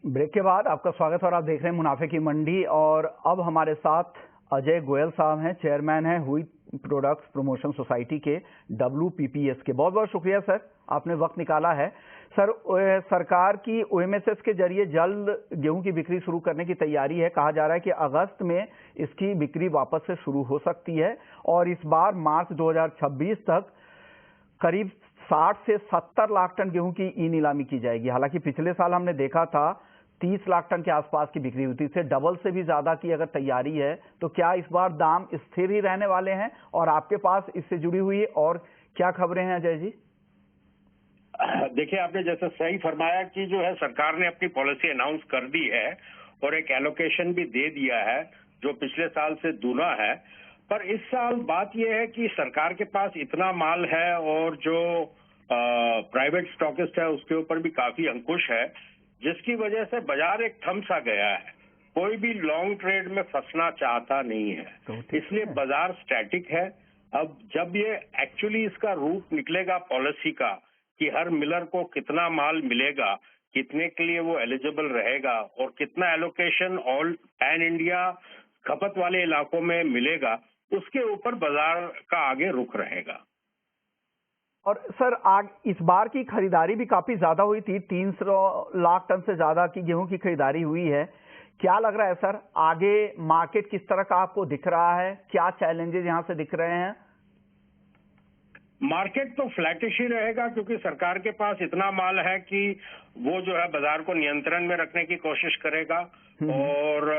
Break के बाद आपका स्वागत और आप देख रहे हैं मुनाफे की मंडी। और अब हमारे साथ अजय गोयल साहब हैं, चेयरमैन हैं व्हीट प्रोडक्ट्स प्रमोशन सोसाइटी के WPPS के। बहुत बहुत शुक्रिया सर, आपने वक्त निकाला है। सर, सरकार की OMSS के जरिए जल्द गेहूं की बिक्री शुरू करने की तैयारी है। कहा जा रहा है कि अगस्त में इसकी बिक्री वापस से शुरू हो सकती है और इस बार मार्च 2026 तक करीब 60 से 70 लाख टन गेहूं की ई नीलामी की जाएगी। हालांकि पिछले साल हमने देखा था 30 लाख टन के आसपास की बिक्री हुई थी, इससे डबल से भी ज्यादा की अगर तैयारी है तो क्या इस बार दाम स्थिर ही रहने वाले हैं? और आपके पास इससे जुड़ी हुई और क्या खबरें हैं अजय जी? देखिए, आपने जैसे सही फरमाया कि जो है सरकार ने अपनी पॉलिसी अनाउंस कर दी है और एक एलोकेशन भी दे दिया है जो पिछले साल से दूना है। पर इस साल बात यह है कि सरकार के पास इतना माल है और जो प्राइवेट स्टॉकिस्ट है उसके ऊपर भी काफी अंकुश है, जिसकी वजह से बाजार एक थम सा गया है। कोई भी लॉन्ग ट्रेड में फंसना चाहता नहीं है, इसलिए बाजार स्टैटिक है। अब जब ये एक्चुअली इसका रूप निकलेगा पॉलिसी का कि हर मिलर को कितना माल मिलेगा, कितने के लिए वो एलिजिबल रहेगा और कितना एलोकेशन ऑल पैन इंडिया खपत वाले इलाकों में मिलेगा, उसके ऊपर बाजार का आगे रुख रहेगा। और सर, इस बार की खरीदारी भी काफी ज्यादा हुई थी, 300 लाख टन से ज्यादा की गेहूं की खरीदारी हुई है। क्या लग रहा है सर, आगे मार्केट किस तरह का आपको दिख रहा है? क्या चैलेंजेस यहां से दिख रहे हैं? मार्केट तो फ्लैटिश ही रहेगा क्योंकि सरकार के पास इतना माल है कि वो जो है बाजार को नियंत्रण में रखने की कोशिश करेगा। और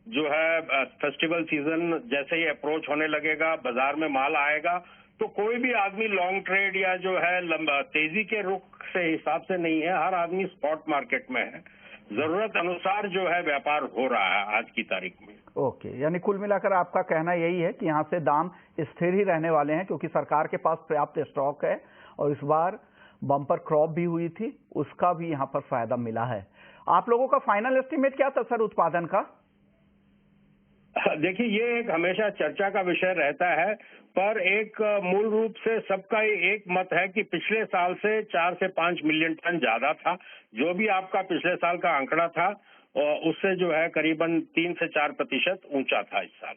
जो है फेस्टिवल सीजन जैसे ही अप्रोच होने लगेगा, बाजार में माल आएगा, तो कोई भी आदमी लॉन्ग ट्रेड या जो है तेजी के रुख से हिसाब से नहीं है। हर आदमी स्पॉट मार्केट में है, जरूरत अनुसार जो है व्यापार हो रहा है आज की तारीख में। ओके, यानी कुल मिलाकर आपका कहना यही है कि यहाँ से दाम स्थिर ही रहने वाले हैं क्योंकि सरकार के पास पर्याप्त स्टॉक है और इस बार बम्पर क्रॉप भी हुई थी, उसका भी यहाँ पर फायदा मिला है। आप लोगों का फाइनल एस्टिमेट क्या था सर उत्पादन का? देखिए, ये एक हमेशा चर्चा का विषय रहता है, पर एक मूल रूप से सबका एक मत है कि पिछले साल से 4 से 5 मिलियन टन ज्यादा था। जो भी आपका पिछले साल का आंकड़ा था उससे जो है करीबन 3 से 4% ऊंचा था इस साल।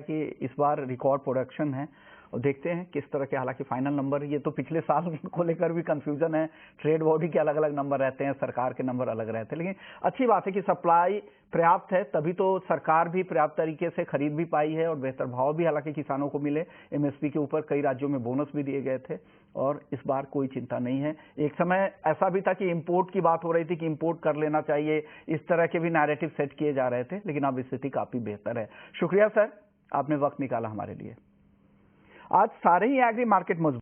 कि इस बार रिकॉर्ड प्रोडक्शन है और देखते हैं किस तरह के, हालांकि फाइनल नंबर ये तो पिछले साल को लेकर भी कंफ्यूजन है। ट्रेड बॉडी के अलग अलग नंबर रहते हैं, सरकार के नंबर अलग रहते हैं, लेकिन अच्छी बात है कि सप्लाई पर्याप्त है, तभी तो सरकार भी पर्याप्त तरीके से खरीद भी पाई है और बेहतर भाव भी हालांकि किसानों को मिले। MSP के ऊपर कई राज्यों में बोनस भी दिए गए थे और इस बार कोई चिंता नहीं है। एक समय ऐसा भी था कि इंपोर्ट की बात हो रही थी कि इंपोर्ट कर लेना चाहिए, इस तरह के भी नैरेटिव सेट किए जा रहे थे, लेकिन अब स्थिति काफी बेहतर है। शुक्रिया सर, आपने वक्त निकाला हमारे लिए। आज सारे ही एग्री मार्केट मजबूत